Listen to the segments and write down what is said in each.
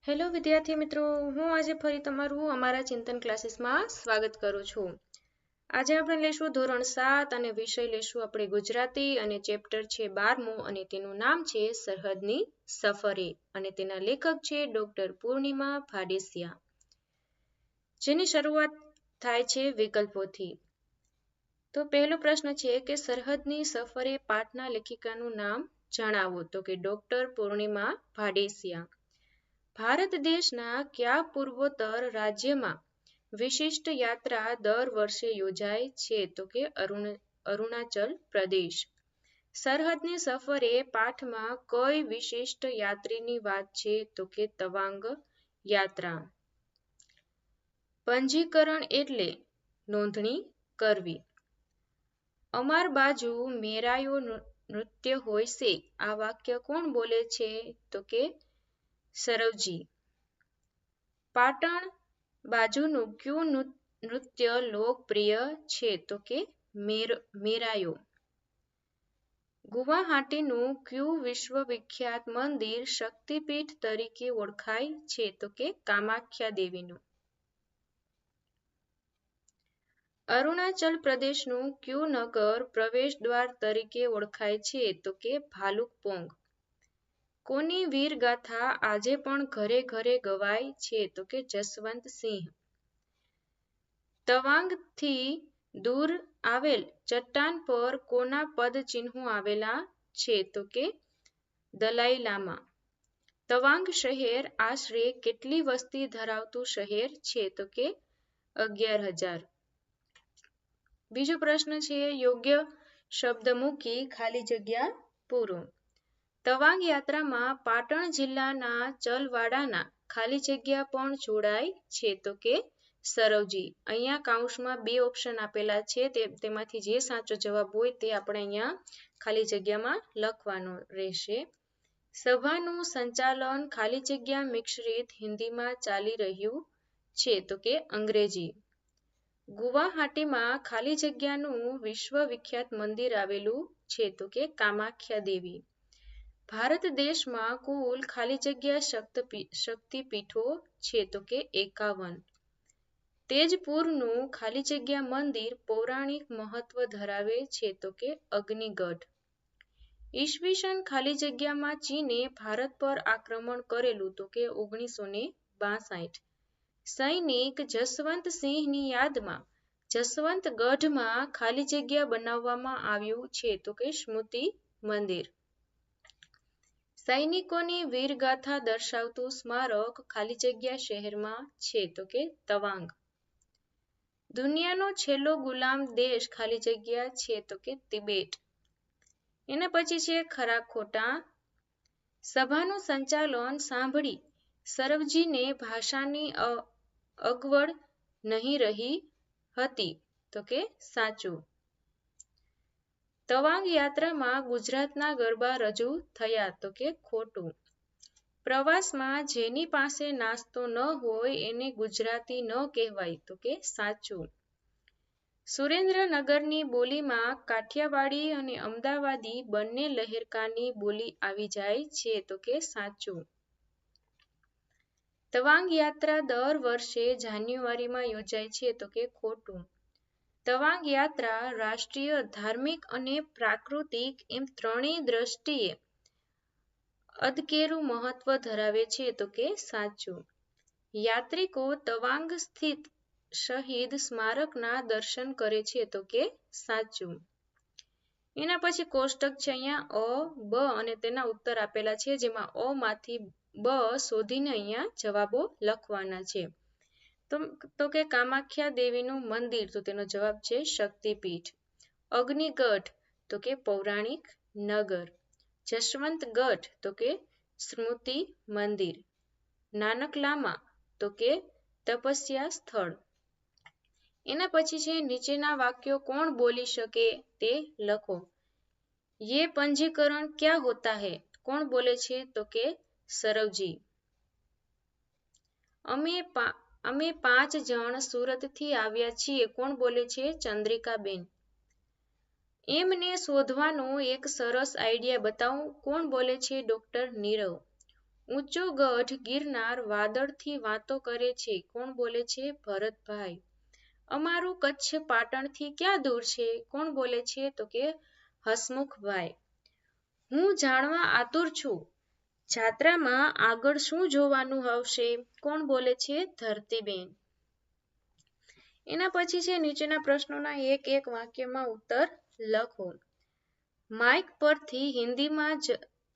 Hello વિદ્યાર્થી મિત્રો, હું આજે ફરી તમારું અમારા ચિંતન ક્લાસીસમાં સ્વાગત કરું છું. આજે આપણે લેશું ધોરણ 7 અને વિષય લેશું આપણે ગુજરાતી અને ચેપ્ટર છે 12મું અને તેનું નામ છે સરહદની સફરે અને તેના લેખક છે ડોક્ટર પૂર્ણિમા ભાડેસિયા. જેની શરૂઆત થાય છે વિકલ્પોથી. તો પહેલો પ્રશ્ન છે કે સરહદની સફરે પાઠના લેખિકાનું નામ જણાવો. તો કે ડોક્ટર પૂર્ણિમા ભાડેસિયા. ભારત દેશના કયા પૂર્વોત્તર રાજ્યમાં વિશિષ્ટ યાત્રા દર વર્ષે યોજાય છે? તો કે અરુણાચલ પ્રદેશ. સરહદની સફરે પાઠમાં કઈ વિશિષ્ટ યાત્રીની વાત છે? તો કે તવાંગ યાત્રા. પંજીકરણ એટલે નોંધણી કરવી. અમાર બાજુ મેરાયો નૃત્ય હોય છે, આ વાક્ય કોણ બોલે છે? તો કે સરવજી. પાટણ બાજુનું કયું નૃત્ય લોકપ્રિય છે? તો કે મેરાયો. ગુવાહાટીનું કયું વિશ્વવિખ્યાત મંદિર શક્તિપીઠ તરીકે ઓળખાય છે? તો કે કામાખ્યા દેવીનું. અરુણાચલ પ્રદેશનું કયું નગર પ્રવેશદ્વાર તરીકે ઓળખાય છે? તો કે ભાલુકપોંગ. કોની વીરગાથા આજે પણ ઘરે ઘરે ગવાય છે? તો કે જસવંતસિંહ. તવાંગથી દૂર આવેલ ચટ્ટાન પર કોના પદચિહ્નો આવેલા છે? તો કે દલાઈ લામા. તવાંગ શહેર આશરે કેટલી વસ્તી ધરાવતું શહેર છે? તો કે 11,000. બીજો પ્રશ્ન છે યોગ્ય શબ્દ મૂકી ખાલી જગ્યા પૂરો. તવાંગ યાત્રામાં પાટણ જિલ્લાના ચલવાડાના ખાલી જગ્યા પણ જોડાય છે? તો કે સરવજી. અહીંયા કૌંસમાં બે ઓપ્શન આપેલા છે, તેમાંથી જે સાચો જવાબ હોય તે આપણે અહીંયા ખાલી જગ્યામાં લખવાનો રહેશે. સભાનું સંચાલન ખાલી જગ્યા મિશ્રિત હિન્દીમાં ચાલી રહ્યું છે? તો કે અંગ્રેજી. ગુવાહાટીમાં ખાલી જગ્યાનું વિશ્વવિખ્યાત મંદિર આવેલું છે? તો કે કામાખ્યા દેવી. ભારત દેશમાં કુલ ખાલી જગ્યા શક્તિપીઠો છે? તો કે 51. તેજપુરનું ખાલી જગ્યા મંદિર પૌરાણિક મહત્વ ધરાવે છે? તો કે અગ્નિગઢ. ઈસવીસન ખાલી જગ્યામાં ચીને ભારત પર આક્રમણ કરેલું? તો કે 1962. સૈનિક જસવંતસિંહની યાદમાં જસવંતગઢમાં ખાલી જગ્યા બનાવવામાં આવ્યું છે? તો કે સ્મૃતિ મંદિર. સૈનિકોની વીરગાથા દર્શાવતું સ્મારક ખાલી જગ્યા શહેરમાં છે? તો કે તવાંગ. દુનિયાનો છેલ્લો ગુલામ દેશ ખાલી જગ્યા છે? તો કે તિબેટ. એના પછી છે ખરા ખોટા. સભાનું સંચાલન સાંભળી સરવજીને ભાષાની અગવડ નહીં રહી હતી? તો કે સાચું. તવાંગ યાત્રામાં ગુજરાતના ગરબા રજૂ થયા? તો કે ખોટું. પ્રવાસમાં જેની પાસે નાસ્તો ન હોય એને ગુજરાતી ન કહેવાય? તો કે સાચું. સુરેન્દ્રનગરની બોલીમાં કાઠિયાવાડી અને અમદાવાદી બંને લહેરકાની બોલી આવી જાય છે? તો કે સાચું. તવાંગ યાત્રા દર વર્ષે જાન્યુઆરીમાં યોજાય છે? તો કે ખોટું. તવાંગ યાત્રા રાષ્ટ્રીય, ધાર્મિક અને પ્રાકૃતિક એમ ત્રણેય દ્રષ્ટિએ અદકેરું મહત્વ ધરાવે છે? તો કે સાચું. યાત્રિકો તવાંગ સ્થિત શહીદ સ્મારકના દર્શન કરે છે? તો કે સાચું. એના પછી કોષ્ટક છે અહીંયા અ, બ અને તેના ઉત્તર આપેલા છે, જેમાં અ માંથી બ શોધીને અહીંયા જવાબો લખવાના છે. તો કે કામાખ્યા દેવીનું મંદિર, તો તેનો જવાબ છે શક્તિપીઠ. અગ્નિગઢ તો કે પૌરાણિક નગર. જશવંતગઢ તો કે સ્મૃતિ મંદિર. નાનકલામા તો કે તપસ્યા સ્થળ. એના પછી છે નીચેના વાક્યો કોણ બોલી શકે તે લખો. ये पंजीकरण क्या होता है? કોણ બોલે છે? તો કે સરવજી. અમે 5 જણ સુરતથી આવ્યા છીએ. કોણ બોલે છે? ચંદ્રિકાબેન. એમને શોધવાનો એક સરસ આઈડિયા બતાવો. કોણ બોલે છે? ડોક્ટર નીરવ. ઊંચો ગઢ ગિરનાર વાદળથી વાતો કરે છે. કોણ બોલે છે? ભરતભાઈ. અમારું કચ્છ પાટણથી ક્યાં દૂર છે? કોણ બોલે છે? તો કે હસમુખભાઈ. હું જાણવા આતુર છું. જાત્રામાં આગળ શું જોવાનું આવશે? કોણ બોલે છે? ધરતીબેન. એના પછી છે નીચેના પ્રશ્નોના એક એક વાક્યમાં ઉત્તર લખો. માઇક પરથી હિન્દીમાં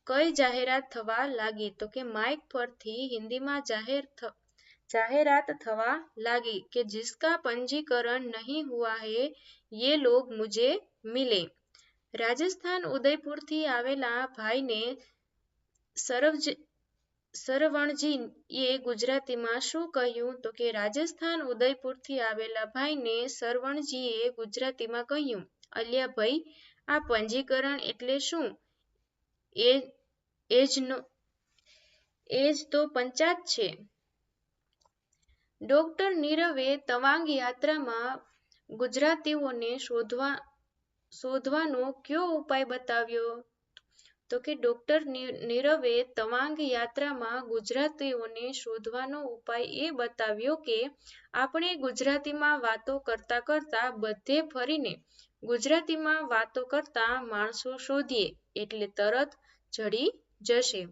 કઈ જાહેરાત થવા લાગી? તો કે માઇક પરથી હિન્દીમાં જાહેરાત થવા લાગી કે जिसका पंजीकरण नहीं हुआ है ये लोग मुझे मिले. રાજસ્થાન ઉદયપુરથી આવેલા ભાઈને સરવણજીએ ગુજરાતીમાં શું કહ્યું? તો કે રાજસ્થાન ઉદયપુરથી આવેલા ભાઈને સરવણજીએ ગુજરાતીમાં કહ્યું, અલ્યાભાઈ, આ પંજીકરણ એટલે શું? એ જ તો પંચાત છે. ડોક્ટર નીરવે તવાંગ યાત્રામાં ગુજરાતીઓને શોધવાનો કયો ઉપાય બતાવ્યો? તો કે ડોક્ટર નીરવે તવાંગ યાત્રામાં ગુજરાતીઓને શોધવાનો ઉપાય એ બતાવ્યો કે આપણે ગુજરાતીમાં વાતો કરતા કરતા બધે ફરીને ગુજરાતીમાં વાતો કરતા માણસો શોધીએ એટલે તરત જડી જશે.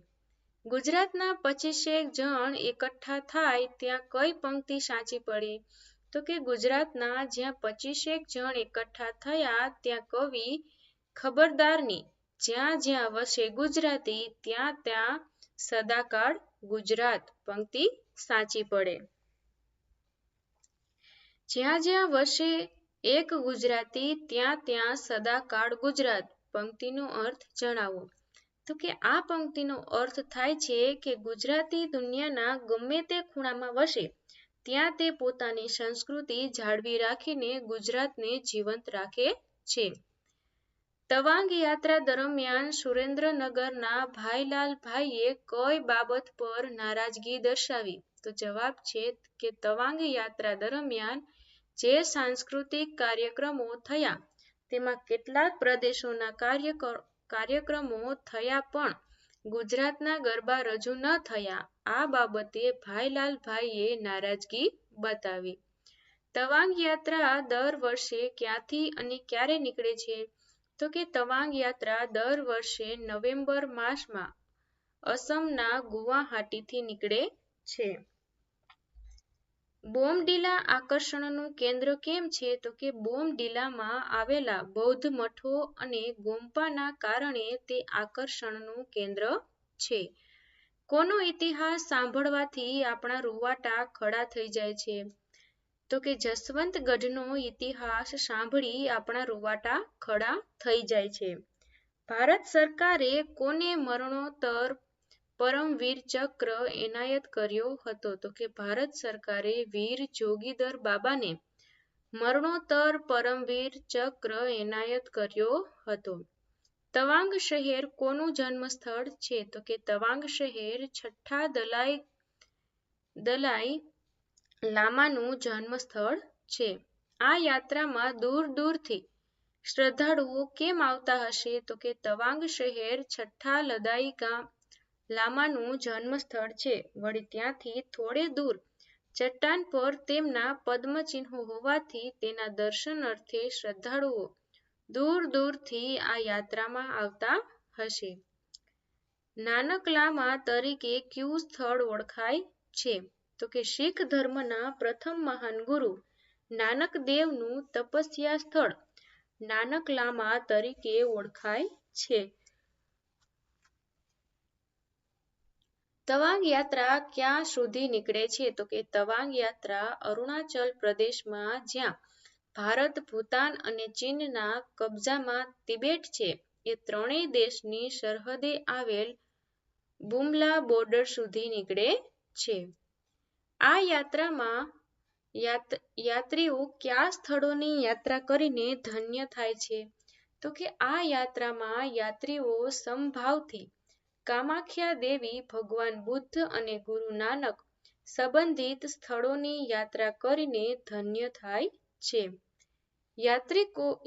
ગુજરાતના 25 જણ એકઠા થાય ત્યાં કઈ પંક્તિ સાચી પડે? તો કે ગુજરાતના જ્યાં 25 જણ એકઠા થયા ત્યાં કવિ ખબરદારની જ્યાં જ્યાં વસે ગુજરાતી ત્યાં ત્યાં સદાકાળ ગુજરાત પંક્તિ સાચી પડે. જ્યાં જ્યાં વસે એક ગુજરાતી ત્યાં ત્યાં સદાકાળ ગુજરાત પંક્તિનો અર્થ જણાવો. તો કે આ પંક્તિનો અર્થ થાય છે કે ગુજરાતી દુનિયાના ગમે તે ખૂણામાં વસે ત્યાં તે પોતાની સંસ્કૃતિ જાળવી રાખીને ગુજરાતને જીવંત રાખે છે. તવાંગ યાત્રા દરમિયાન સુરેન્દ્રનગરના ભાઈલાલભાઈએ કઈ બાબત પર નારાજગી દર્શાવી? તો જવાબ છે કે તવાંગ યાત્રા દરમિયાન જે સાંસ્કૃતિક કાર્યક્રમો થયા તેમાં કેટલાક પ્રદેશોના કાર્યક્રમો થયા પણ ગુજરાતના ગરબા રજૂ ન થયા. આ બાબતે ભાઈલાલભાઈએ નારાજગી બતાવી. તવાંગ યાત્રા દર વર્ષે ક્યાંથી અને ક્યારે નીકળે છે? તો કે તવાંગ યાત્રા દર વર્ષે નવેમ્બર માસમાં અસમના ગુવાહાટીથી નીકળે છે. બોમડીલા આકર્ષણનું કેન્દ્ર કેમ છે? તો કે બોમડીલામાં આવેલા બૌદ્ધ મઠો અને ગોમ્પાના કારણે તે આકર્ષણનું કેન્દ્ર છે. કોનો ઇતિહાસ સાંભળવાથી આપણા રૂવાટા ખડા થઈ જાય છે? તો કે જસવંતગઢનો ઇતિહાસ સાંભળી આપણા રૂવાટા ખડા થઈ જાય છે. ભારત સરકારે કોને મરણોત્તર પરમવીર ચક્ર એનાયત કર્યો હતો? તો કે ભારત સરકારે વીર જોગીધર બાબાને મરણોત્તર પરમવીર ચક્ર એનાયત કર્યો હતો. તવાંગ શહેર કોનું જન્મસ્થળ છે? તો કે તવાંગ શહેર છઠ્ઠા દલાઈ લામાનું જન્મસ્થળ છે. આ યાત્રામાં દૂર દૂરથી શ્રદ્ધાળુઓ કેમ આવતા હશે? તો કે તવાંગ શહેર છઠ્ઠા લામાનું જન્મસ્થળ છે. વળી ત્યાંથી થોડે દૂર ચટ્ટાન પર તેમના પદ્મચિહ્નો હોવાથી તેના દર્શન અર્થે શ્રદ્ધાળુઓ દૂર દૂરથી આ યાત્રામાં આવતા હશે. નાનક લામા તરીકે કયું સ્થળ ઓળખાય છે? તો કે શીખ ધર્મના પ્રથમ મહાન ગુરુ નાનક દેવનું તપસ્યા સ્થળ નાનક લામા તરીકે ઓળખાય છે. તવાંગ યાત્રા ક્યાં સુધી નીકળે છે? તો કે તવાંગ યાત્રા અરુણાચલ પ્રદેશમાં જ્યાં ભારત, ભૂતાન અને ચીનના કબજામાં તિબેટ છે એ ત્રણેય દેશની સરહદે આવેલ બુમલા બોર્ડર સુધી નીકળે છે. આ યાત્રામાં યાત્રીઓ કયા સ્થળોની યાત્રા કરીને ધન્ય થાય છે? તો કે આ યાત્રામાં યાત્રીઓ સમભાવથી કામાખ્યા દેવી, ભગવાન બુદ્ધ અને ગુરુ નાનક સંબંધિત સ્થળોની યાત્રા કરીને ધન્ય થાય છે.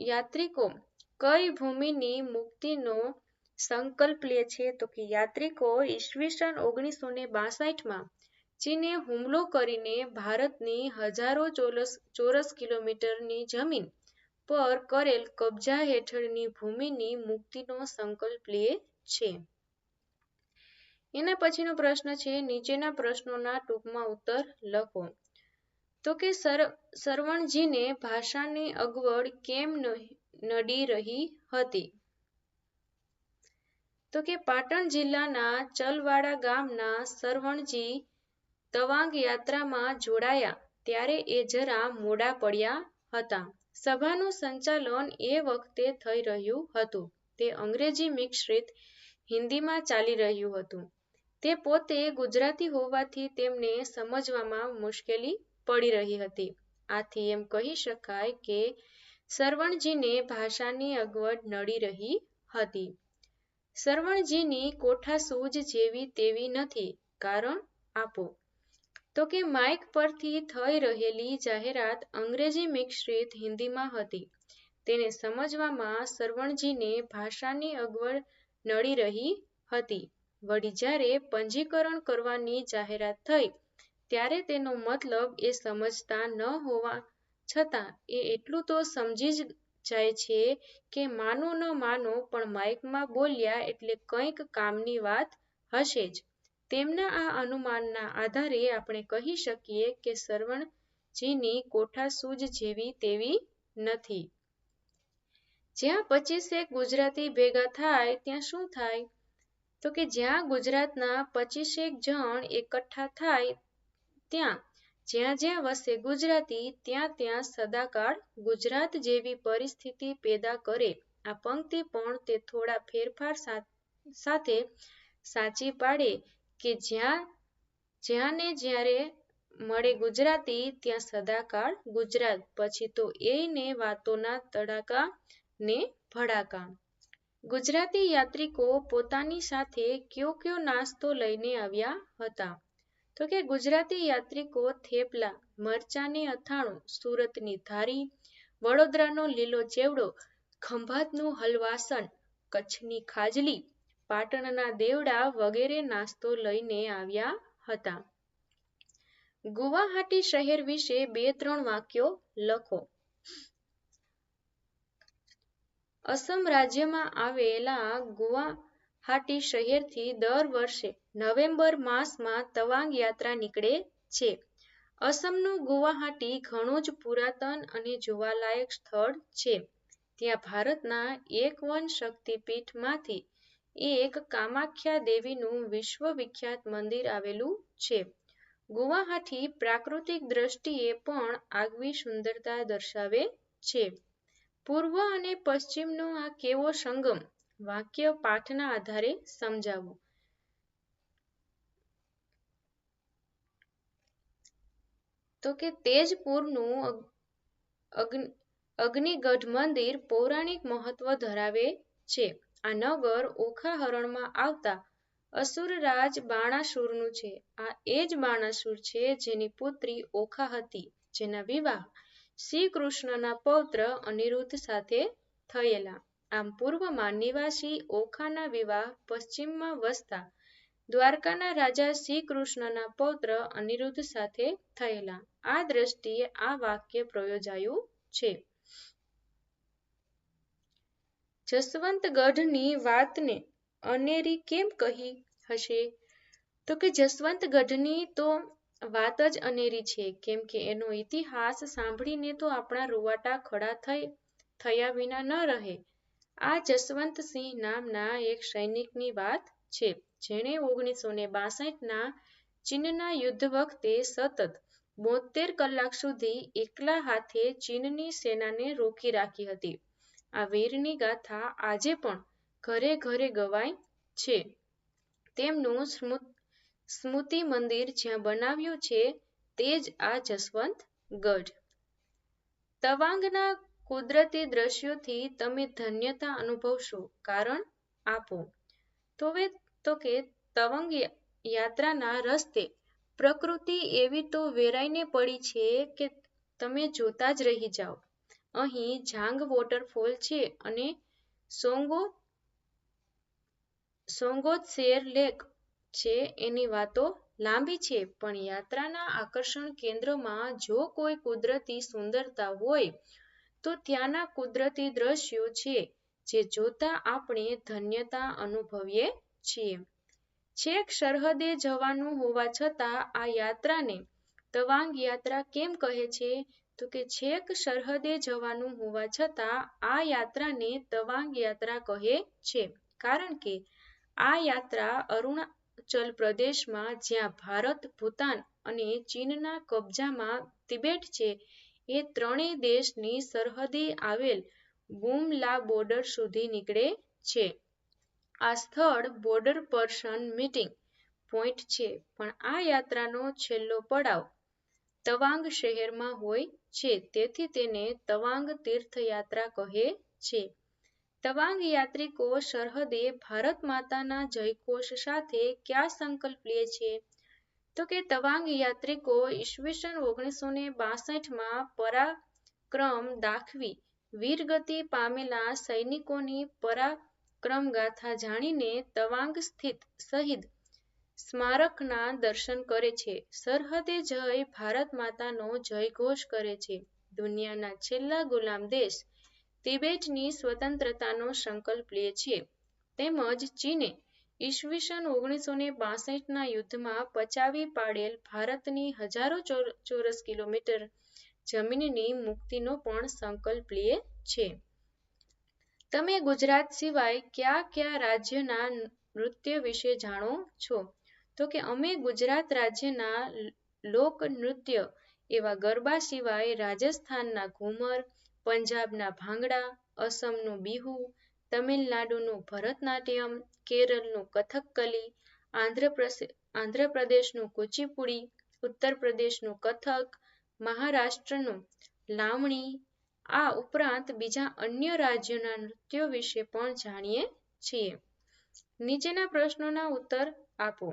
યાત્રિકો કઈ ભૂમિની મુક્તિનો સંકલ્પ લે છે? તો કે યાત્રિકો ઈસવીસન 1962માં ચીને હુમલો કરીને ભારતની હજારો ચોરસ કિલોમીટરની જમીન પર કરેલ કબજા હેઠળની ભૂમિની મુક્તિનો સંકલ્પ લે છે. એના પછીનો પ્રશ્ન છે, નીચેના પ્રશ્નોના ટૂંકમાં ઉત્તર લખો. તો કે સરવણજીને ભાષાની અગવડ કેમ નડી રહી હતી? તો કે પાટણ જિલ્લાના ચલવાડા ગામના સરવણજી તવાંગ યાત્રામાં જોડાયા ત્યારે એ જરા મોડા પડ્યા હતા. સભાનું સંચાલન એ વખતે થઈ રહ્યું હતું. તે અંગ્રેજી મિશ્રિત હિન્દીમાં ચાલી રહ્યું હતું. તે પોતે ગુજરાતી હોવાથી તેમને સમજવામાં મુશ્કેલી પડી રહી હતી. આથી એમ કહી શકાય કે સરવણજીને ભાષાની અગવડ નડી રહી હતી. સરવણજીની કોઠાસૂઝ જેવી તેવી નથી. કારણ આપો. તો કે માઇક પરથી થઈ રહેલી જાહેરાત અંગ્રેજી મિશ્રિત હિન્દીમાં હતી. તેને સમજવામાં સરવણજીને ભાષાની અગવડ નડી રહી હતી. વળી જ્યારે પંજીકરણ કરવાની જાહેરાત થઈ ત્યારે તેનો મતલબ એ સમજતા ન હોવા છતાં એ એટલું તો સમજી જ જાય છે કે માનો ન માનો પણ માઇકમાં બોલ્યા એટલે કંઈક કામની વાત હશે જ. તેમના આ અનુમાનના આધારે આપણે કહી શકીએ કે સરવણજીની કોઠાસૂઝ જેવી તેવી નથી. જ્યાં 25 ગુજરાતી ભેગા થાય ત્યાં શું થાય? તો કે જ્યાં ગુજરાતના 25 જણ એકઠા થાય ત્યાં જ્યાં વસે ગુજરાતી ત્યાં સદાકાળ ગુજરાત જેવી પરિસ્થિતિ પેદા કરે. આ પંક્તિ પણ તે થોડા ફેરફાર સાથે સાચી પાડે કે જ્યાં ને જ્યારે મળે ગુજરાતી ત્યાં સદાકાળ ગુજરાત. પછી તો એને વાતોના તડાકા ને ભડાકા. ગુજરાતી યાત્રિકો પોતાની સાથે કયો નાસ્તો લઈને આવ્યા હતા? તો કે ગુજરાતી યાત્રિકો થેપલા, મરચાંની અથાણું, સુરતની ધારી, વડોદરાનો લીલો ચેવડો, ખંભાતનું હલવાસન, કચ્છની ખાજલી, પાટણના દેવડા વગેરે નાસ્તો લઈને આવ્યા હતા. ગુવાહાટી શહેર વિશે 2-3 વાક્યો લખો. અસમ રાજ્યમાં આવેલા ગુવાહાટી શહેરથી દર વર્ષે નવેમ્બર માસમાં તવાંગ યાત્રા નીકળે છે. અસમનું ગુવાહાટી ઘણું જ પુરાતન અને જોવાલાયક સ્થળ છે. ત્યાં ભારતના 51 શક્તિપીઠમાંથી એક કામાખ્યા દેવીનું વિશ્વવિખ્યાત મંદિર આવેલું છે. ગુવાહાટી પ્રાકૃતિક દ્રષ્ટિએ પણ આગવી સુંદરતા દર્શાવે છે. પૂર્વ અને પશ્ચિમનો આ કેવો સંગમ? વાક્ય પાઠના આધારે સમજાવો. તો કે તેજપુરનું અગ્નિગઢ મંદિર પૌરાણિક મહત્વ ધરાવે છે. આ નગર ઓખા હરણમાં આવતા અસુરરાજ બાણાસુરનું છે. આ એ જ બાણાસુર છે જેની પુત્રી ઓખા હતી, જેના વિવાહ શ્રી કૃષ્ણના પૌત્ર અનિરુદ્ધ સાથે થયેલા. આમ પૂર્વમાં નિવાસી ઓખાના વિવાહ પશ્ચિમમાં વસતા દ્વારકાના રાજા શ્રી કૃષ્ણના પૌત્ર અનિરુદ્ધ સાથે થયેલા. આ દ્રષ્ટિએ આ વાક્ય પ્રયોજાયું છે. જસવંતગઢની વાતને અનેરી કેમ કહી હશે? તો કે જસવંતગઢની તો વાત જ અનેરી છે, કેમ કે એનો ઇતિહાસ સાંભળીને તો આપણા રૂવાટા ખડા થયા વિના ન રહે. આ જસવંતસિંહ નામના એક સૈનિકની વાત છે, જેણે 1962ના ચીનના યુદ્ધ વખતે સતત 72 કલાક સુધી એકલા હાથે ચીનની સેનાને રોકી રાખી હતી. આ વીરની ગાથા આજે પણ ઘરે ઘરે ગવાય છે. તેમનું સ્મૃતિ મંદિર જ્યાં બનાવ્યું છે તે જ આ જસવંતગઢ. તવાંગના કુદરતી દ્રશ્યોથી તમે ધન્યતા અનુભવશો. કારણ આપો. તો કે તવાંગ યાત્રાના રસ્તે પ્રકૃતિ એવી તો વેરાઈને પડી છે કે તમે જોતા જ રહી જાઓ. અહીં જાંગ વોટરફોલ છે અને સોંગો સોંગોત્સેર લેક છે એની વાતો લાંબી છે, પણ યાત્રાના આકર્ષણ કેન્દ્રમાં જો કોઈ કુદરતી સુંદરતા હોય તો ત્યાંના કુદરતી દ્રશ્યો છે જે જોતા આપણે ધન્યતા અનુભવીએ છીએ. છેક સરહદે જવાનું હોવા છતાં આ યાત્રાને તવાંગ યાત્રા કેમ કહે છે? તો કે છેક સરહદે જવાનું હોવા છતાં આ યાત્રાને તવાંગ યાત્રા કહે છે, કારણ કે આ યાત્રા અરુણાચલ પ્રદેશમાં, જ્યાં ભારત, ભૂતાન અને ચીનના કબજામાં તિબેટ છે, એ ત્રણેય દેશની સરહદે આવેલ બુમ લા બોર્ડર સુધી નીકળે છે. આ સ્થળ બોર્ડર પર્સન મીટિંગ પોઈન્ટ છે, પણ આ યાત્રાનો છેલ્લો પડાવ તવાંગ શહેરમાં હોય છે, તેથી તેને તવાંગ તીર્થયાત્રા કહે છે. તવાંગ યાત્રિકો સરહદે ભારત માતાના જયઘોષ સાથે ક્યાં સંકલ્પ લે છે? તો કે તવાંગ યાત્રિકો ઈસવીસન 1962માં પરાક્રમ દાખવી વીરગતિ પામેલા સૈનિકોની પરાક્રમગાથા જાણીને તવાંગ સ્થિત શહીદ સ્મારકના દર્શન કરે છે, સરહદે જઈ ભારત માતાનો જયઘોષ કરે છે, દુનિયાના છેલ્લા ગુલામ દેશ તિબેટની સ્વતંત્રતાનો સંકલ્પ લે છે, તેમજ ચીને ઈસવીસન 1962ના યુદ્ધમાં પચાવી પાડેલ ભારતની હજારો ચોરસ કિલોમીટર જમીનની મુક્તિનો પણ સંકલ્પ લે છે. તમે ગુજરાત સિવાય કયા કયા રાજ્યના નૃત્ય વિશે જાણો છો? તો કે અમે ગુજરાત રાજ્યના લોકનૃત્ય એવા ગરબા સિવાય રાજસ્થાનના ઘુમર, પંજાબના ભાંગડા, અસમનું બિહુ, તમિલનાડુનું ભરતનાટ્યમ, કેરળનું કથકલી, આંધ્રપ્રદેશનું કુચીપુડી, ઉત્તર પ્રદેશનું કથક, મહારાષ્ટ્રનું લાવણી, આ ઉપરાંત બીજા અન્ય રાજ્યોના નૃત્યો વિશે પણ જાણીએ છીએ. નીચેના પ્રશ્નોના ઉત્તર આપો.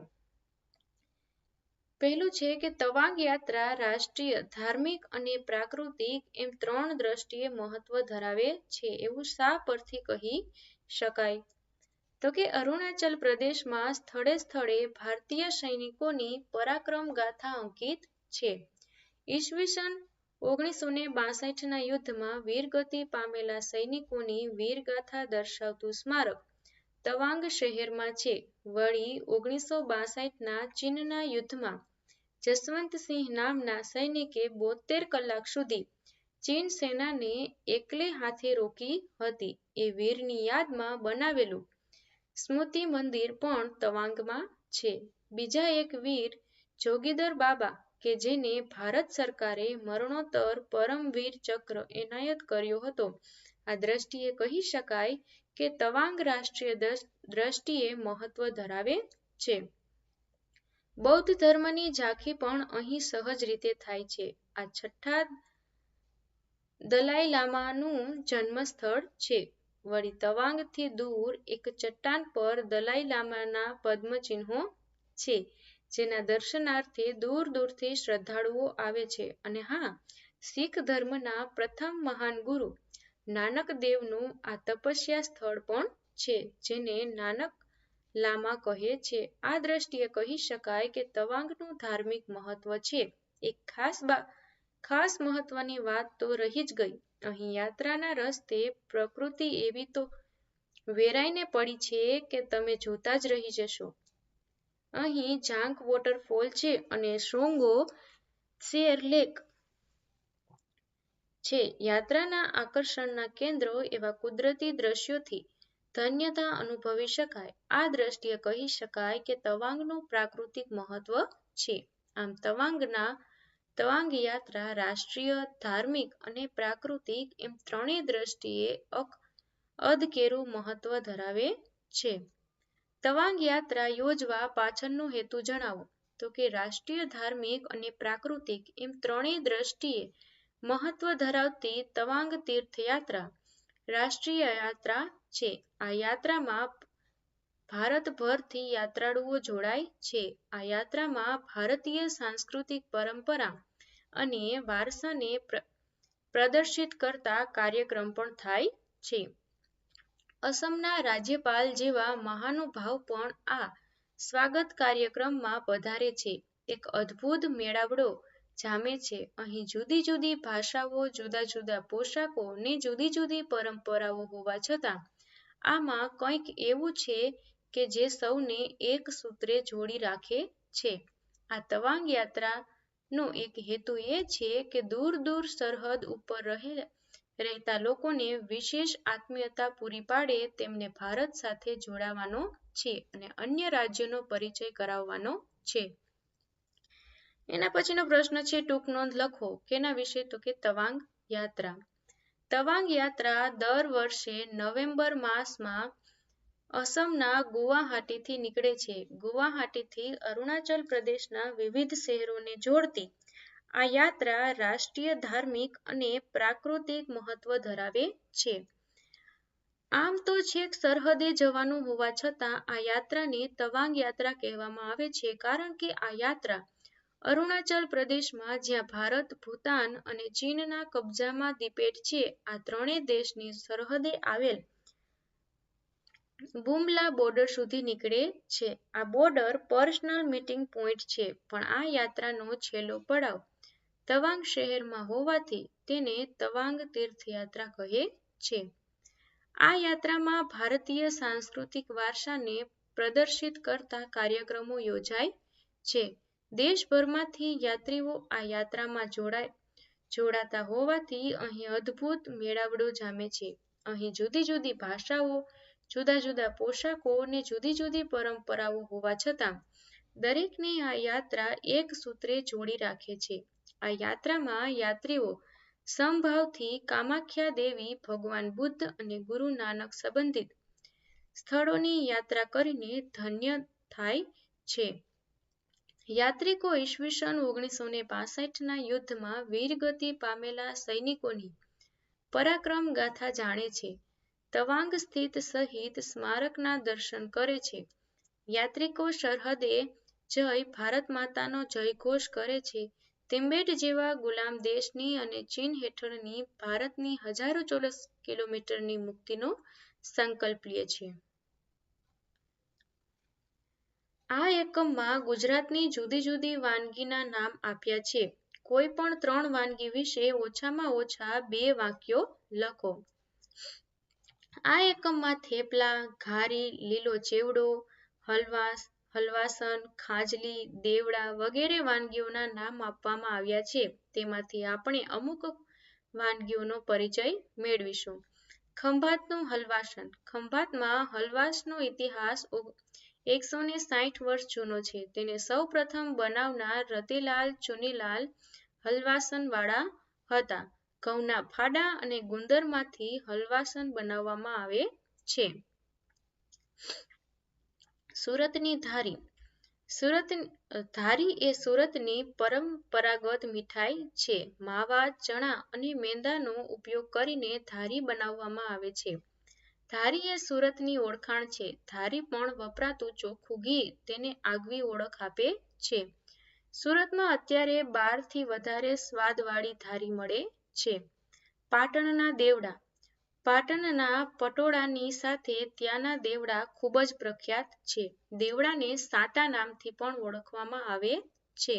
પહેલું છે કે તવાંગ યાત્રા રાષ્ટ્રીય, ધાર્મિક અને પ્રાકૃતિક એમ ત્રણ દ્રષ્ટિએ મહત્વ ધરાવે છે એવું શા પરથી કહી શકાય? તો કે અરુણાચલ પ્રદેશમાં સ્થળે સ્થળે ભારતીય સૈનિકોની પરાક્રમ ગાથા અંકિત છે. ઈસવીસન 1962ના યુદ્ધમાં વીરગતિ પામેલા સૈનિકોની વીરગાથા દર્શાવતું સ્મારક તવાંગ શહેરમાં છે. વળી 1962ના ચીનના યુદ્ધમાં જસવંતસિંહ નામના સૈનિકે 72 કલાક સુધી ચીન સેનાને એકલે હાથે રોકી હતી. એ વીરની યાદમાં બનાવેલું સ્મૃતિ મંદિર પણ તવાંગમાં છે. બીજા એક વીર જોગીદર બાબા કે જેને ભારત સરકારે મરણોત્તર પરમવીર ચક્ર એનાયત કર્યો હતો. આ દ્રષ્ટિએ કહી શકાય કે તવાંગ રાષ્ટ્રીય દ્રષ્ટિએ મહત્વ ધરાવે છે. બૌદ્ધ ધર્મની ઝાંખી પણ અહીં સહજ રીતે થાય છે. આ છઠ્ઠા દલાઈ લામાનું જન્મસ્થળ છે. વળી તવાંગથી દૂર એક ચટ્ટાન પર દલાઈ લામાના પદ્મચિહ્નો છે, જેના દર્શનાર્થે દૂર દૂરથી શ્રદ્ધાળુઓ આવે છે. અને હા, શીખ ધર્મના પ્રથમ મહાન ગુરુ નાનક દેવનું આ તપસ્યા સ્થળ પણ છે, જેને નાનક લામા કહે છે. આ દ્રષ્ટિએ કહી શકાય કે તવાંગનું ધાર્મિક મહત્વ છે. એક ખાસ મહત્વની વાત તો રહી જ ગઈ. અહીં યાત્રાના રસ્તે પ્રકૃતિ એવી તો વેરાઈને પડી છે કે તમે જોતા જ રહી જશો. અહીં જાંગ વોટરફોલ છે અને સોંગો સેર લેક છે. યાત્રાના આકર્ષણના કેન્દ્રો એવા કુદરતી દ્રશ્યોથી ધન્યતા અનુભવી શકાય. આ દ્રષ્ટિએ કહી શકાય કે તવાંગનું પ્રાકૃતિક મહત્વ છે. આમ તવાંગ યાત્રા રાષ્ટ્રીય, ધાર્મિક અને પ્રાકૃતિક એમ ત્રણેય દ્રષ્ટિએ અદકેરું મહત્વ ધરાવે છે. તવાંગ યાત્રા યોજવા પાછળનો હેતુ જણાવો. તો કે રાષ્ટ્રીય, ધાર્મિક અને પ્રાકૃતિક એમ ત્રણેય દ્રષ્ટિએ મહત્વ ધરાવતી તવાંગ તીર્થયાત્રા રાષ્ટ્રીય યાત્રા છે. આ યાત્રામાં ભારતભરથી યાત્રાળુઓ જોડાય છે. આ યાત્રામાં ભારતીય સાંસ્કૃતિક પરંપરા અને વારસાને પ્રદર્શિત કરતા કાર્યક્રમ પણ થાય છે. અસમના રાજ્યપાલ જેવા મહાનુભાવ પણ આ સ્વાગત કાર્યક્રમમાં પધારે છે. એક અદ્ભુત મેળાવડો જામે છે. અહીં જુદી જુદી ભાષાઓ, જુદા જુદા પોશાકો ને જુદી જુદી પરંપરાઓ હોવા છતાં આમાં કંઈક એવું છે કે જે સૌને એક સૂત્રે જોડી રાખે છે. આ તવાંગ યાત્રાનો એક હેતુ એ છે કે દૂર દૂર સરહદ ઉપર રહેતા લોકોને વિશેષ આત્મીયતા પૂરી પાડે, તેમને ભારત સાથે જોડાવાનો છે અને અન્ય રાજ્યોનો પરિચય કરાવવાનો છે. એના પછીનો પ્રશ્ન છે, ટૂંક નોંધ લખો. કેના વિશે? તો કે તવાંગ યાત્રા. તવાંગ યાત્રા દર વર્ષે નવેમ્બર માસમાં અસમના ગુવાહાટીથી નીકળે છે. ગુવાહાટીથી અરુણાચલ પ્રદેશના વિવિધ શહેરોને જોડતી આ યાત્રા રાષ્ટ્રીય, ધાર્મિક અને પ્રાકૃતિક મહત્વ ધરાવે છે. આમ તો છેક સરહદે જવાનું હોવા છતાં આ યાત્રાને તવાંગ યાત્રા કહેવામાં આવે છે, કારણ કે આ યાત્રા અરુણાચલ પ્રદેશમાં, જ્યાં ભારત, ભૂતાન અને ચીનના કબજામાં દીપેટ છે, આ ત્રણેય દેશની સરહદે આવેલ બુમલા બોર્ડર સુધી નીકળે છે. આ બોર્ડર પર્સનલ મીટિંગ પોઈન્ટ છે, પણ આ યાત્રાનો છેલ્લો પડાવ તવાંગ શહેરમાં હોવાથી તેને તવાંગ તીર્થયાત્રા કહે છે. આ યાત્રામાં ભારતીય સાંસ્કૃતિક વારસાને પ્રદર્શિત કરતા કાર્યક્રમો યોજાય છે. દેશભરમાંથી યાત્રીઓ આ યાત્રામાં જોડાતા હોવાથી અહીં અદ્ભુત મેળાવડો જામે છે. અહીં જુદી જુદી ભાષાઓ, જુદા જુદા પોશાકો અને જુદી જુદી પરંપરાઓ હોવા છતાં દરેકને આ યાત્રા એક સૂત્રે જોડી રાખે છે. આ યાત્રામાં યાત્રીઓ સમભાવથી કામાખ્યા દેવી, ભગવાન બુદ્ધ અને ગુરુ નાનક સંબંધિત સ્થળોની યાત્રા કરીને ધન્ય થાય છે. યાત્રિકો ઈસવીસન 1965ના યુદ્ધમાં વીરગતિ પામેલા સૈનિકોની પરાક્રમ ગાથા જાણે છે. તવાંગ સ્થિત શહીદ સ્મારકના દર્શન કરે છે. યાત્રિકો સરહદે જઈ ભારત માતાનો જયઘોષ કરે છે. તિબેટ જેવા ગુલામ દેશની અને ચીન હેઠળની ભારતની હજારો ચોરસ કિલોમીટરની મુક્તિનો સંકલ્પ લે છે. આ એકમમાં ગુજરાતની જુદી જુદી વાનગીના નામ આપ્યા છે. કોઈ પણ 3 વાનગી વિશે ઓછામાં ઓછા 2 વાક્યો લખો. આ એકમમાં થેપલા, ઘારી, લીલો ચેવડો, હલવાસન, ખાજલી, દેવડા વગેરે વાનગીઓના નામ આપવામાં આવ્યા છે. તેમાંથી આપણે અમુક વાનગીઓનો પરિચય મેળવીશું. ખંભાતનું હલવાસન. ખંભાતમાં હલવાસનો ઇતિહાસ 160 વર્ષ જૂનો છે. તેને સૌ પ્રથમ બનાવનાર રતિલાલ ચુનીલાલ હલવાસનવાળા હતા. ઘઉંના ફાડા અને ગુંદરમાંથી હલવાસન બનાવવામાં આવે છે. સુરતની ધારી. ધારી એ સુરતની પરંપરાગત મીઠાઈ છે. માવા, ચણા અને મેંદાનો ઉપયોગ કરીને ધારી બનાવવામાં આવે છે. ધારી એ સુરતની ઓળખાણ છે. ધારી પણ વપરાતું ચોખ્ખું ઘી તેને આગવી ઓળખ આપે છે. સુરતમાં અત્યારે 12 થી વધારે સ્વાદવાળી ધારી મળે છે. પાટણના દેવડા. પાટણના પટોળાની સાથે ત્યાંના દેવડા ખૂબ જ પ્રખ્યાત છે. દેવડાને સાટા નામથી પણ ઓળખવામાં આવે છે,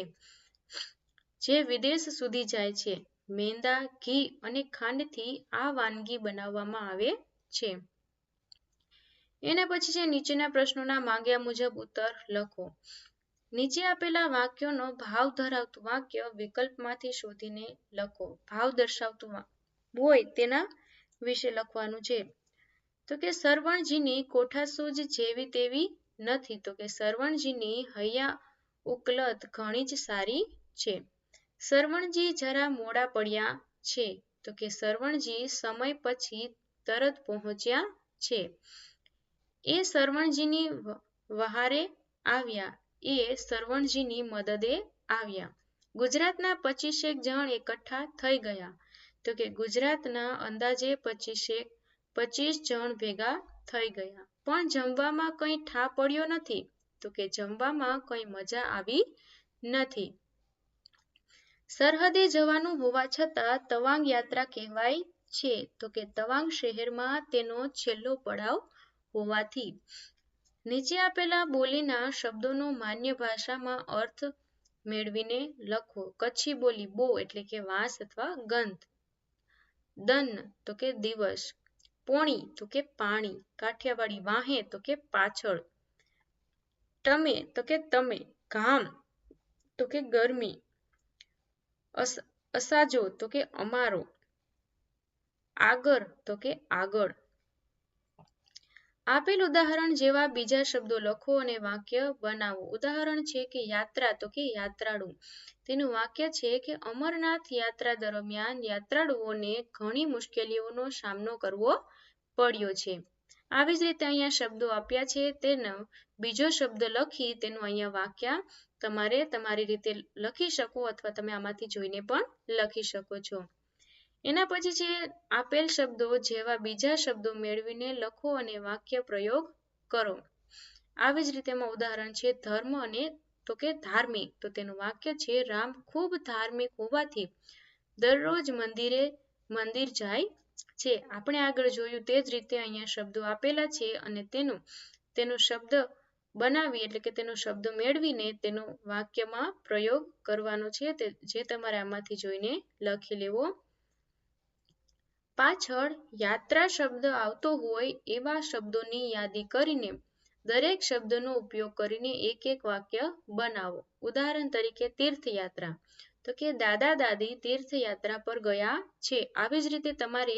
જે વિદેશ સુધી જાય છે. મેંદા, ઘી અને ખાંડથી આ વાનગી બનાવવામાં આવે છે. એના પછી છે નીચેના પ્રશ્નોના માંગ્યા મુજબ ઉત્તર લખો. નીચે આપેલા વાક્યોનો ભાવ ધરાવતું વાક્ય વિકલ્પમાંથી શોધીને લખો. ભાવ દર્શાવતું હોય તેના વિશે લખવાનું છે. તો કે સરવણજીની કોઠાસૂઝ જેવી તેવી નથી. તો કે સરવણજીની હૈયા ઉકલત ઘણી જ સારી છે. સરવણજી જરા મોડા પડ્યા છે. તો કે સરવણજી સમય પછી તરત પહોંચ્યા છે. એ સરવણજીની વહારે આવ્યા. એ સરવણજીની મદદે આવ્યા. ગુજરાતના 25 જણ એકઠા થઈ ગયા. તો કે ગુજરાતના અંદાજે 25 જણ ભેગા થઈ ગયા. પણ જમવામાં કંઈ ઠા પડ્યો નથી. તો કે જમવામાં કંઈ મજા આવી નથી. સરહદે જવાનું હોવા છતાં તવાંગ યાત્રા કહેવાય છે તો કે તવાંગ શહેરમાં તેનો છેલ્લો પડાવ હોવાથી. નીચે આપેલા બોલીના શબ્દોનો માન્ય ભાષામાં અર્થ મેળવીને લખો. કચ્છી બોલી બો એટલે કે વાંસ અથવા ગંધ. દન તો કે દિવસ. પોણી તો કે પાણી. કાઠિયાવાડી વાહે તો કે પાછળ. તમે તો કે તમે. ઘામ તો કે ગરમી. અસાજો તો કે અમારો. આગળ તો કે આગળ. આપેલ ઉદાહરણ જેવા બીજા શબ્દો લખો અને વાક્ય બનાવો. ઉદાહરણ છે કે યાત્રા તો કે યાત્રાળુ. તેનું વાક્ય છે કે અમરનાથ યાત્રા દરમિયાન યાત્રાળુઓને ઘણી મુશ્કેલીઓનો સામનો કરવો પડ્યો છે. આવી જ રીતે અહીંયા શબ્દો આપ્યા છે તેનો બીજો શબ્દ લખી તેનું અહીંયા વાક્ય તમારે તમારી રીતે લખી શકો અથવા તમે આમાંથી જોઈને પણ લખી શકો છો. એના પછી છે આપેલ શબ્દો જેવા બીજા શબ્દો મેળવીને લખો અને વાક્ય પ્રયોગ કરો. આવી જ રીતે એમાં ઉદાહરણ છે ધર્મ અને તો કે ધાર્મિક. તો તેનું વાક્ય છે રામ ખૂબ ધાર્મિક હોવાથી દરરોજ મંદિર જાય છે. આપણે આગળ જોયું તે જ રીતે અહીંયા શબ્દો આપેલા છે અને તેનો શબ્દ બનાવી એટલે કે તેનો શબ્દ મેળવીને તેનો વાક્યમાં પ્રયોગ કરવાનો છે જે તમારે આમાંથી જોઈને લખી લેવો. પાછળ યાત્રા શબ્દ આવતો હોય એવા શબ્દોની યાદી કરીને દરેક શબ્દનો ઉપયોગ કરીને એક એક વાક્ય બનાવો. ઉદાહરણ તરીકે તીર્થયાત્રા તો કે દાદા દાદી તીર્થયાત્રા પર ગયા છે. આવી જ રીતે તમારે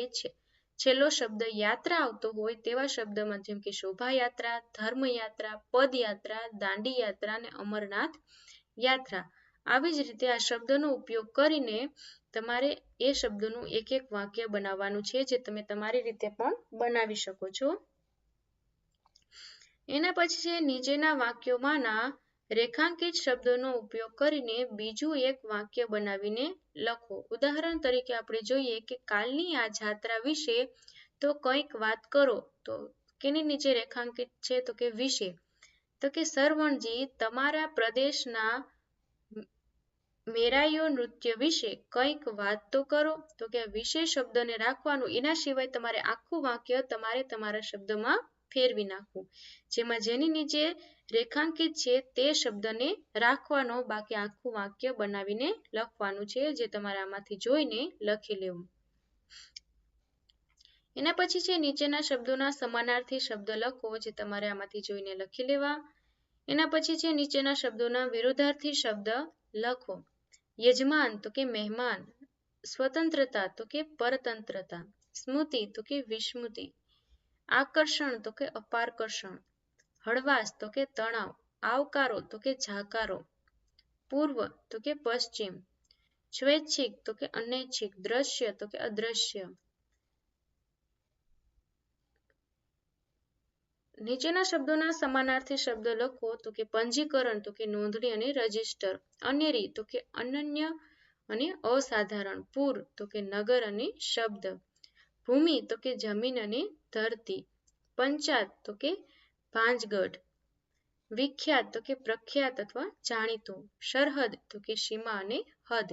છેલ્લો શબ્દ યાત્રા આવતો હોય તેવા શબ્દમાં જેમ કે શોભાયાત્રા, ધર્મયાત્રા, પદયાત્રા, દાંડી યાત્રા અને અમરનાથ યાત્રા. આવી જ રીતે આ શબ્દનો ઉપયોગ કરીને તમારે એ શબ્દનું એક એક વાક્ય બનાવવાનું છે જે તમે તમારી રીતે પણ બનાવી શકો છો. એના પછી છે નીચેના વાક્યોમાંના રેખાંકિત શબ્દોનો ઉપયોગ કરીને બીજું એક વાક્ય બનાવીને લખો. ઉદાહરણ તરીકે આપણે જોઈએ કે કાલની આ જાત્રા વિશે તો કંઈક વાત કરો. તો કેની નીચે રેખાંકિત છે તો કે વિશે. તો કે સરવણજી તમારા પ્રદેશના મેરાઈયો નૃત્ય વિશે કંઈક વાત તો કરો. તો કે વિશે શબ્દને રાખવાનું. એના સિવાય તમારે આખું વાક્ય તમારા શબ્દમાં ફેરવી નાખવું. જેમાં જેની નીચે રેખાંકિત છે તે શબ્દને રાખવાનો, બાકી આખું વાક્ય બનાવીને લખવાનું છે જે તમારે આમાંથી જોઈને લખી લેવું. એના પછી છે નીચેના શબ્દોના સમાનાર્થી શબ્દ લખો જે તમારે આમાંથી જોઈને લખી લેવા. એના પછી છે નીચેના શબ્દોના વિરોધાર્થી શબ્દ લખો. યજમાન તો કે મહેમાન. સ્વતંત્રતા તો કે પરતંત્રતા. સ્મૃતિ તો કે વિસ્મૃતિ. આકર્ષણ તો કે અપાકર્ષણ. હળવાશ તો કે તણાવ. આવકારો તો કે જાકારો. પૂર્વ તો કે પશ્ચિમ. સ્વૈચ્છિક તો કે અનૈચ્છિક. દ્રશ્ય તો કે અદ્રશ્ય. નીચેના શબ્દોના સમાનાર્થી શબ્દ લખો. તો કે પંજીકરણ તો કે નોંધણી અને રજિસ્ટર. અનેરી તો કે અનન્ય અને અસાધારણ. પૂર તો કે નગર અને શબ્દ. ભૂમિ તો કે જમીન અને ધરતી. પંચાત તો કે ભાંજગઢ. વિખ્યાત તો કે પ્રખ્યાત અથવા જાણીતું. સરહદ તો કે સીમા અને હદ.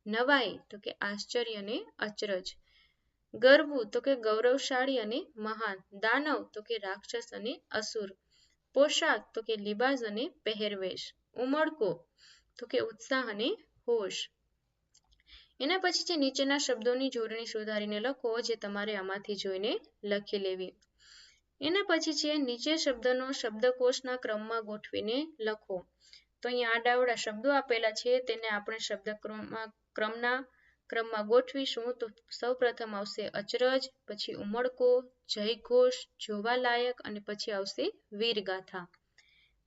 નવાઈ તો કે આશ્ચર્ય અને અચરજ. ગરવું તો કે ગૌરવશાળી અને મહાન. દાનવ તો કે રાક્ષસ અને અસુર. પોશાક તો કે લિબાસ અને પહેરવેશ. ઉમળકો તો કે ઉત્સાહ અને હોશ. એના પછી છે નીચેના શબ્દોની જોડણી સુધારીને લખો જે તમારે આમાંથી જોઈને લખી લેવી. એના પછી છે નીચે શબ્દનો શબ્દકોશના ક્રમમાં ગોઠવીને લખો. તો અહીંયા આડાઅવળા શબ્દો આપેલા છે તેને આપણે શબ્દ ક્રમમાં ગોઠવીશું. તો સૌપ્રથમ આવશે અચરજ, પછી ઉમળકો, જયઘોષ, જોવાલાયક અને પછી આવશે વીરગાથા.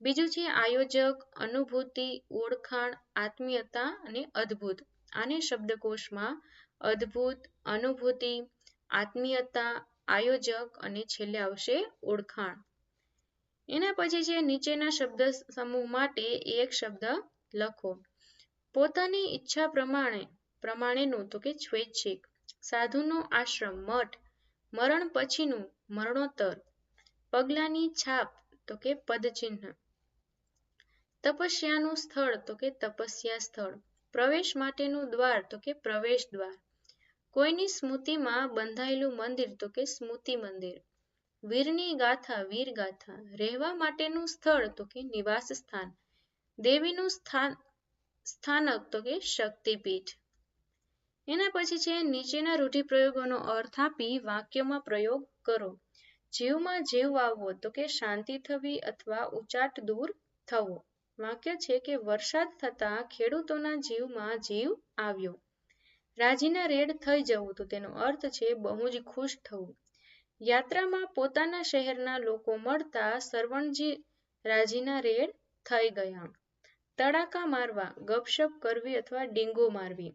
બીજું છે આયોજક, અનુભૂતિ, ઓળખાણ, આત્મીયતા અને અદ્ભુત. આને શબ્દકોશમાં અદ્ભુત, અનુભૂતિ, આત્મીયતા, આયોજક અને છેલ્લે આવશે ઓળખાણ. એના પછી છે નીચેના શબ્દ સમૂહ માટે એક શબ્દ લખો. પોતાની ઈચ્છા પ્રમાણેનું તો કે સ્વૈચ્છિક. સાધુનો આશ્રમ મઠ. મરણ પછીનું મરણોત્તર. પગલાની છાપ તો કે પદચિહ્ન. તપસ્યાનું સ્થળ તો કે તપસ્યા સ્થળ. પ્રવેશ માટેનું દ્વાર તો કે પ્રવેશ દ્વાર. કોઈની સ્મૃતિમાં બંધાયેલું મંદિર તો કે સ્મૃતિ મંદિર. વીરની ગાથા વીર ગાથા. રહેવા માટેનું સ્થળ તો કે નિવાસ સ્થાન. દેવીનું સ્થાનક તો કે શક્તિપીઠ. એના પછી છે નીચેના રૂઢિપ્રયોગોનો અર્થ આપી વાક્યમાં પ્રયોગ કરો. જીવમાં જીવ આવવો તો કે શાંતિ થવી અથવા ઉચાટ દૂર થવો. વાક્ય છે કે વરસાદ થતા ખેડૂતોના જીવમાં જીવ આવ્યો. રાજીના રેડ થઈ જવું તો તેનો અર્થ છે બહુ જ ખુશ થવું. યાત્રામાં પોતાના શહેરના લોકો મળતા સરવણજી રાજીના રેડ થઈ ગયા. તડાકા મારવા ગપશપ કરવી અથવા ડીંગો મારવી.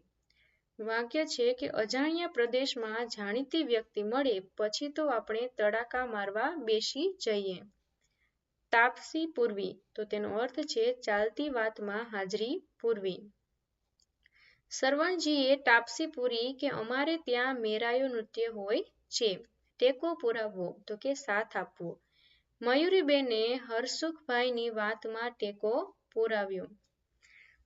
વાક્ય છે કે અજાણ્યા પ્રદેશમાં જાણીતી વ્યક્તિ મળે પછી તો આપણે તડાકા મારવા બેસી જઈએ. તાપસી પૂરવી તો તેનો અર્થ છે ચાલતી વાતમાં હાજરી પૂરવી. સરવણજીએ તાપસી પૂરી કે અમારે ત્યાં મેરાયો નૃત્ય હોય છે. ટેકો પુરાવવો તો કે સાથ આપવો. મયુરીબેને હરસુખભાઈની વાતમાં ટેકો પુરાવ્યો.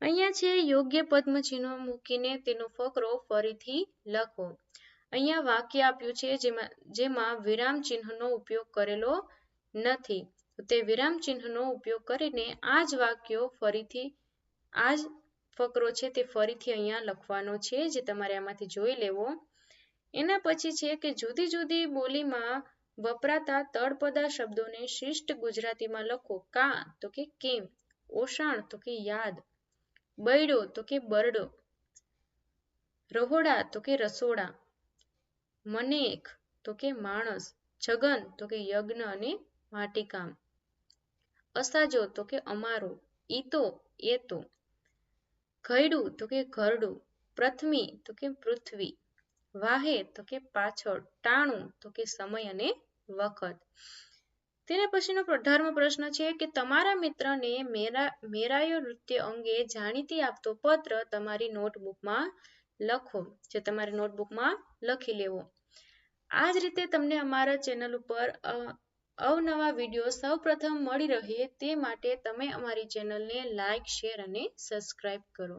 અહીંયા છે યોગ્ય પદ્મચિહ્નો મૂકીને તેનો ફકરો ફરીથી લખો. અહીંયા વાક્ય આપ્યું છે જેમાં વિરામ ચિહ્નનો ઉપયોગ કરેલો નથી. તે વિરામ ચિહ્નનો ઉપયોગ કરીને આ જ વાક્યો ફરીથી આ જ ફકરો છે તે ફરીથી અહીંયા લખવાનો છે જે તમારે આમાંથી જોઈ લેવો. એના પછી છે કે જુદી જુદી બોલીમાં વપરાતા તળપદા શબ્દોને શિષ્ટ ગુજરાતીમાં લખો. કા તો કે કેમ. ઓશાણ તો કે યાદ. બૈડો તો કે બરડો. રહોડા તો કે રસોડા. મનેક તો કે માણસ. જગન તો કે યજ્ઞ અને માટીકામ. અસાજો તો કે અમારો. ઈતો એતો. ઘયડું તો કે ઘરડું. પ્રથમી તો કે પૃથ્વી. વાહે તો કે પાછળ. ટાણું તો કે સમય અને વખત. તેના પછીનો 18મો પ્રશ્ન છે કે તમારા મિત્રને મેરાયો નૃત્ય અંગે જાણીતી આપતો પત્ર તમારી નોટબુકમાં લખો. જે તમારી નોટબુકમાં લખી લેવો. આ જ રીતે તમને અમારા ચેનલ ઉપર અવનવા વિડીયો સૌપ્રથમ મળી રહે તે માટે તમે અમારી ચેનલને લાઈક, શેર અને સબસ્ક્રાઇબ કરો.